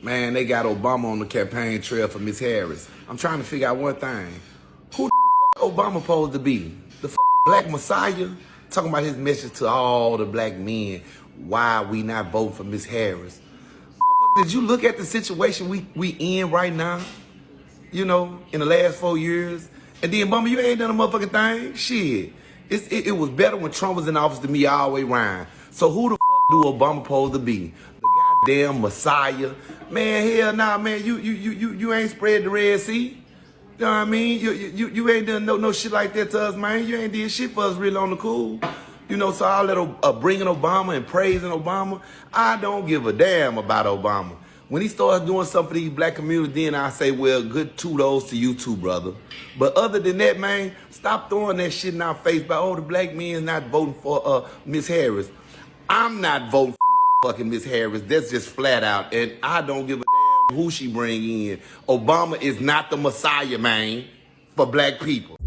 Man, they got Obama on the campaign trail for Miss Harris. I'm trying to figure out one thing. Who the f Obama supposed to be? The fucking black messiah? Talking about his message to all the black men. Why we not voting for Miss Harris? Did you look at the situation we in right now? You know, in the last 4 years? And then, Obama, you ain't done a motherfucking thing? Shit. It was better when Trump was in office than me all the way around. So who the f do Obama supposed to be? The goddamn messiah? Man, hell nah, man. You ain't spread the Red Sea. You know what I mean? You ain't done no shit like that to us, man. You ain't did shit for us really on the cool. You know, so all that bringing Obama and praising Obama, I don't give a damn about Obama. When he starts doing something for these black communities, then I say, well, good kudos to you too, brother. But other than that, man, stop throwing that shit in our face about, oh, the black men not voting for Miss Harris. I'm not voting for motherfucking Miss Harris. That's just flat out. And I don't give a damn who she bring in. Obama is not the messiah, man, for black people.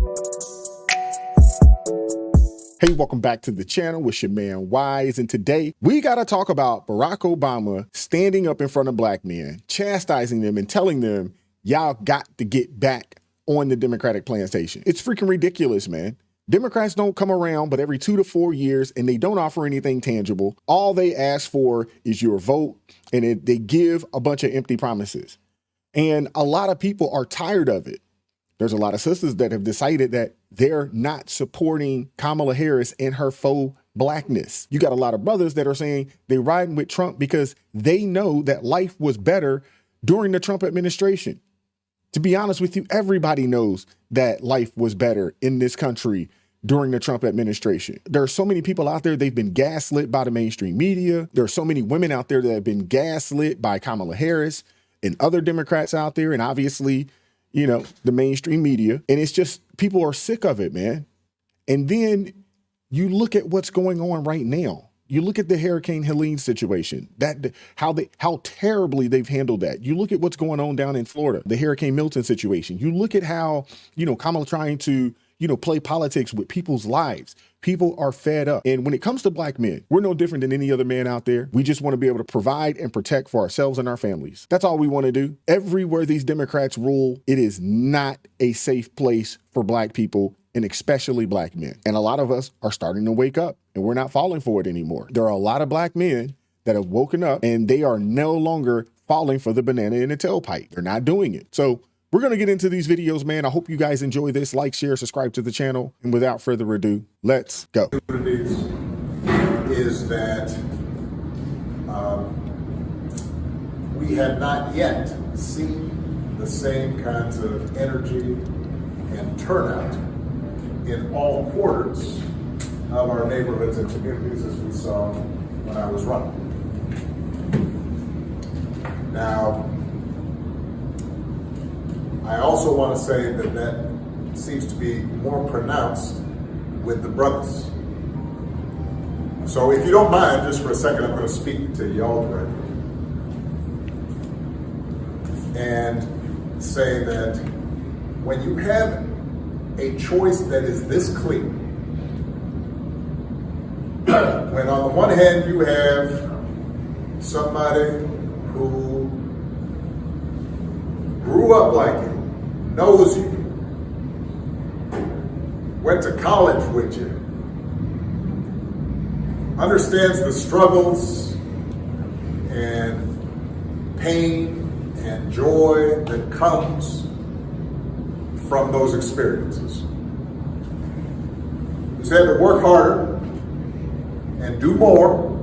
Hey, welcome back to the channel with your man Wise, and today we got to talk about Barack Obama standing up in front of black men, chastising them and telling them, y'all got to get back on the Democratic plantation. It's freaking ridiculous, man. Democrats don't come around but every 2 to 4 years, and they don't offer anything tangible. All they ask for is your vote, and they give a bunch of empty promises. And a lot of people are tired of it. There's a lot of sisters that have decided that they're not supporting Kamala Harris and her faux blackness. You got a lot of brothers that are saying they're riding with Trump because they know that life was better during the Trump administration. To be honest with you, everybody knows that life was better in this country during the Trump administration. There are so many people out there, they've been gaslit by the mainstream media. There are so many women out there that have been gaslit by Kamala Harris and other Democrats out there. And obviously, you know, the mainstream media. And it's just, people are sick of it, man. And then you look at what's going on right now. You look at the Hurricane Helene situation, how terribly they've handled that. You look at what's going on down in Florida, the Hurricane Milton situation. You look at how, you know, Kamala trying to, you know, play politics with people's lives. People are fed up. And when it comes to black men, we're no different than any other man out there. We just want to be able to provide and protect for ourselves and our families. That's all we want to do. Everywhere these Democrats rule, it is not a safe place for black people, and especially black men. And a lot of us are starting to wake up, and we're not falling for it anymore. There are a lot of black men that have woken up, and they are no longer falling for the banana in the tailpipe. They're not doing it. So we're going to get into these videos, man. I hope you guys enjoy this. Like, share, subscribe to the channel. And without further ado, let's go. Is that we have not yet seen the same kinds of energy and turnout in all quarters of our neighborhoods and communities as we saw when I was running. Now, I also want to say that that seems to be more pronounced with the brothers. So if you don't mind, just for a second, I'm going to speak to y'all directly and say that when you have a choice that is this clear, when on the one hand you have somebody who grew up like you, knows you, went to college with you, understands the struggles and pain and joy that comes from those experiences. Who's had to work harder and do more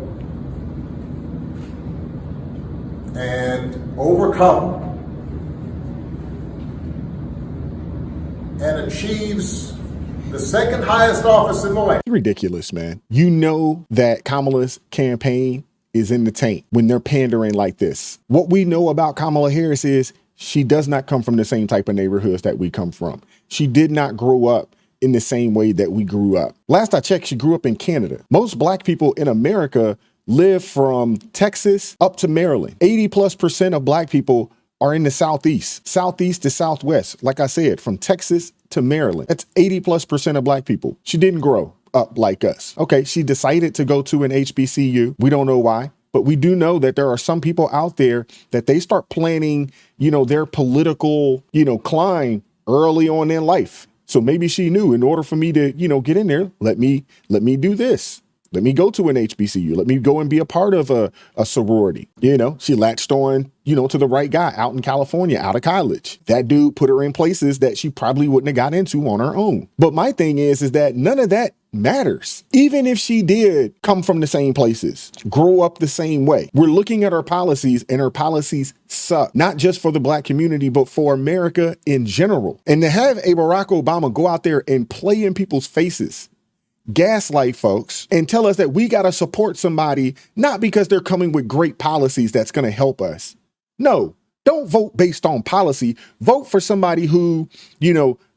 and overcome and achieves the second highest office in the land. Ridiculous, man. You know that Kamala's campaign is in the tank when they're pandering like this. What we know about Kamala Harris is she does not come from the same type of neighborhoods that we come from. She did not grow up in the same way that we grew up. Last I checked, she grew up in Canada. Most black people in America live from Texas up to Maryland. 80+% of black people are in the Southeast to Southwest. Like I said, from Texas to Maryland. That's 80+% of black people. She didn't grow up like us. Okay, she decided to go to an HBCU. We don't know why, But we do know that there are some people out there that they start planning, their political, climb early on in life. So maybe she knew, in order for me to, get in there, let me do this. Let me go to an HBCU. Let me go and be a part of a sorority. She latched on, to the right guy out in California, out of college. That dude put her in places that she probably wouldn't have got into on her own. But my thing is that none of that matters. Even if she did come from the same places, grow up the same way, we're looking at her policies, and her policies suck, not just for the Black community, but for America in general. And to have a Barack Obama go out there and play in people's faces, gaslight folks, and tell us that we got to support somebody, not because they're coming with great policies that's going to help us. No, don't vote based on policy. Vote for somebody who,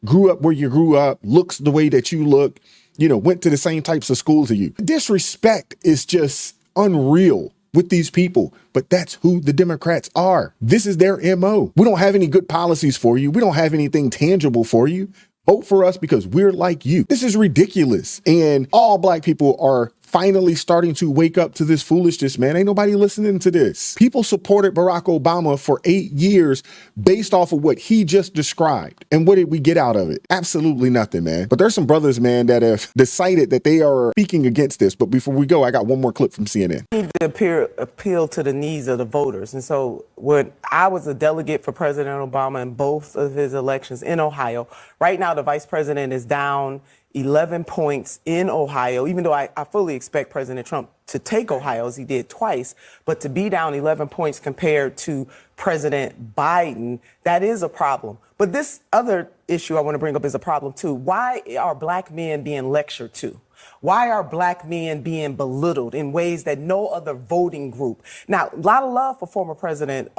grew up where you grew up, looks the way that you look, went to the same types of schools as you. Disrespect is just unreal with these people, but that's who the Democrats are. This is their MO. We don't have any good policies for you. We don't have anything tangible for you. Vote for us because we're like you. This is ridiculous. And all Black people are finally starting to wake up to this foolishness, man. Ain't nobody listening to this. People supported Barack Obama for 8 years based off of what he just described. And what did we get out of it? Absolutely nothing, man. But there's some brothers, man, that have decided that they are speaking against this. But before we go, I got one more clip from CNN. He need to appeal to the needs of the voters. And so when I was a delegate for President Obama in both of his elections in Ohio, right now the vice president is down 11 points in Ohio, even though I fully expect President Trump to take Ohio, as he did twice, but to be down 11 points compared to President Biden, that is a problem. But this other issue I want to bring up is a problem too. Why are Black men being lectured to? Why are Black men being belittled in ways that no other voting group? Now, a lot of love for former President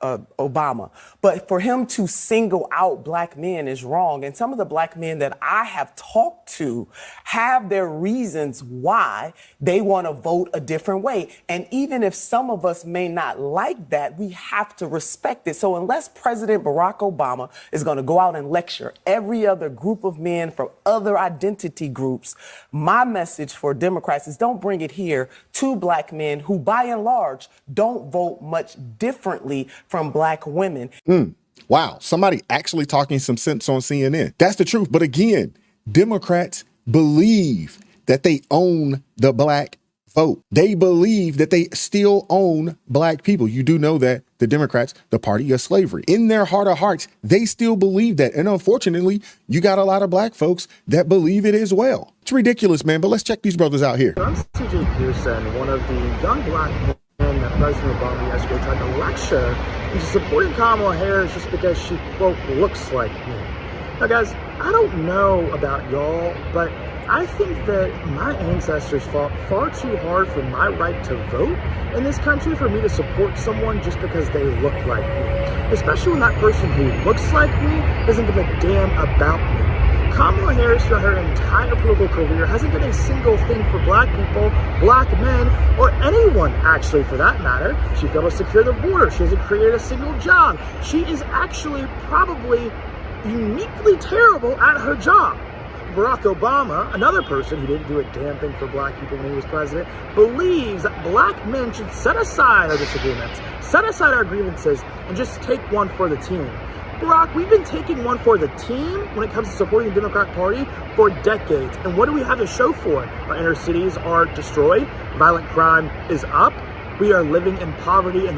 Obama, but for him to single out Black men is wrong. And some of the Black men that I have talked to have their reasons why they want to vote a different way. And even if some of us may not like that, we have to respect it. So unless President Barack Obama is going to go out and lecture every other group of men from other identity groups, my message for Democrats is don't bring it here to Black men who, by and large, don't vote much differently from Black women. Wow, somebody actually talking some sense on CNN. That's the truth. But again, Democrats believe that they own the Black vote. They believe that they still own Black people. You do know that the Democrats, the party of slavery, in their heart of hearts, they still believe that. And unfortunately, you got a lot of Black folks that believe it as well. It's ridiculous, man. But let's check these brothers out here. I'm CJ Pearson, one of the young Black men that President Obama yesterday tried to lecture into supporting Kamala Harris just because she, quote, looks like me. Now, guys, I don't know about y'all, but I think that my ancestors fought far too hard for my right to vote in this country for me to support someone just because they look like me. Especially when that person who looks like me doesn't give a damn about me. Kamala Harris, throughout her entire political career, hasn't done a single thing for Black people, Black men, or anyone, actually, for that matter. She failed to secure the border. She hasn't created a single job. She is actually probably uniquely terrible at her job. Barack Obama, another person who didn't do a damn thing for Black people when he was president, believes that Black men should set aside our disagreements, set aside our grievances, and just take one for the team. Barack, we've been taking one for the team when it comes to supporting the Democratic Party for decades. And what do we have to show for it? Our inner cities are destroyed. Violent crime is up. We are living in poverty in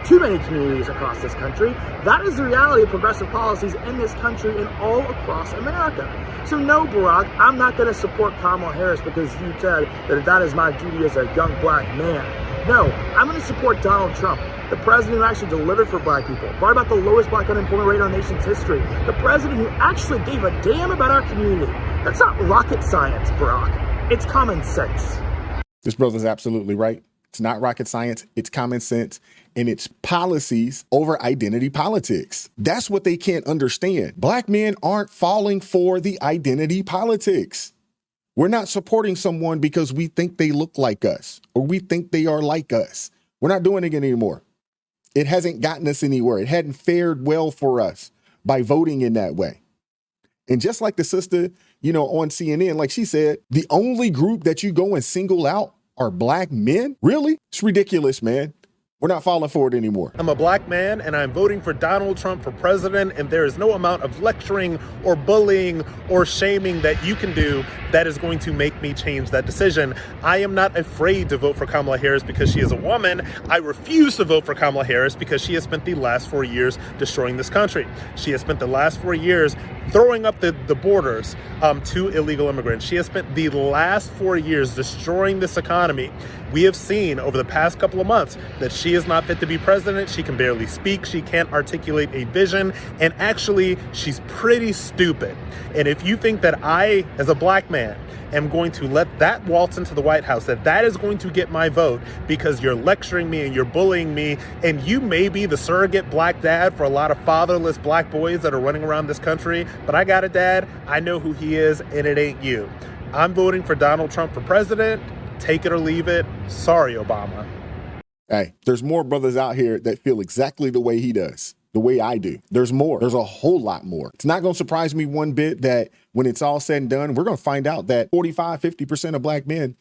too many communities across this country. That is the reality of progressive policies in this country and all across America. So no, Barack, I'm not going to support Kamala Harris because you said that is my duty as a young Black man. No, I'm going to support Donald Trump, the president who actually delivered for Black people, brought about the lowest Black unemployment rate in our nation's history, the president who actually gave a damn about our community. That's not rocket science, Barack. It's common sense. This brother's absolutely right. It's not rocket science. It's common sense. And it's policies over identity politics. That's what they can't understand. Black men aren't falling for the identity politics. We're not supporting someone because we think they look like us or we think they are like us. We're not doing it anymore. It hasn't gotten us anywhere. It hadn't fared well for us by voting in that way. And just like the sister, on CNN, like she said, the only group that you go and single out are black men? Really? It's ridiculous, man. We're not falling for it anymore. I'm a black man and I'm voting for Donald Trump for president, and there is no amount of lecturing or bullying or shaming that you can do that is going to make me change that decision. I am not afraid to vote for Kamala Harris because she is a woman. I refuse to vote for Kamala Harris because she has spent the last 4 years destroying this country. She has spent the last 4 years throwing up the borders to illegal immigrants. She has spent the last 4 years destroying this economy. We have seen over the past couple of months that she is not fit to be president. She can barely speak. She can't articulate a vision. And actually, she's pretty stupid. And if you think that I, as a black man, am going to let that waltz into the White House, that is going to get my vote because you're lecturing me and you're bullying me, and you may be the surrogate black dad for a lot of fatherless black boys that are running around this country, but I got a dad, I know who he is, and it ain't you. I'm voting for Donald Trump for president. Take it or leave it. Sorry, Obama. Hey, there's more brothers out here that feel exactly the way he does, the way I do. There's more. There's a whole lot more. It's not going to surprise me one bit that when it's all said and done, we're going to find out that 45–50% of black men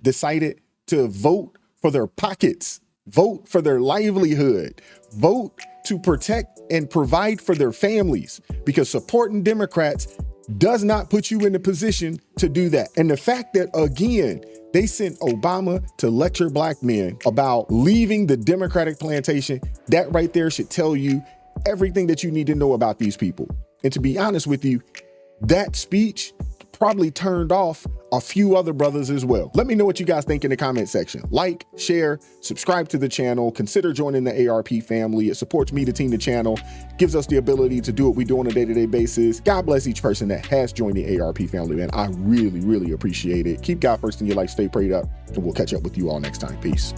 decided to vote for their pockets, vote for their livelihood, vote to protect and provide for their families, because supporting Democrats does not put you in a position to do that. And the fact that, again, they sent Obama to lecture black men about leaving the Democratic plantation, that right there should tell you everything that you need to know about these people. And to be honest with you, that speech probably turned off a few other brothers as well. Let me know what you guys think in the comment section. Like, share, subscribe to the channel, consider joining the ARP family. It supports me to team the channel, gives us the ability to do what we do on a day-to-day basis. God bless each person that has joined the ARP family, man. I really, really appreciate it. Keep God first in your life, stay prayed up, and we'll catch up with you all next time. Peace.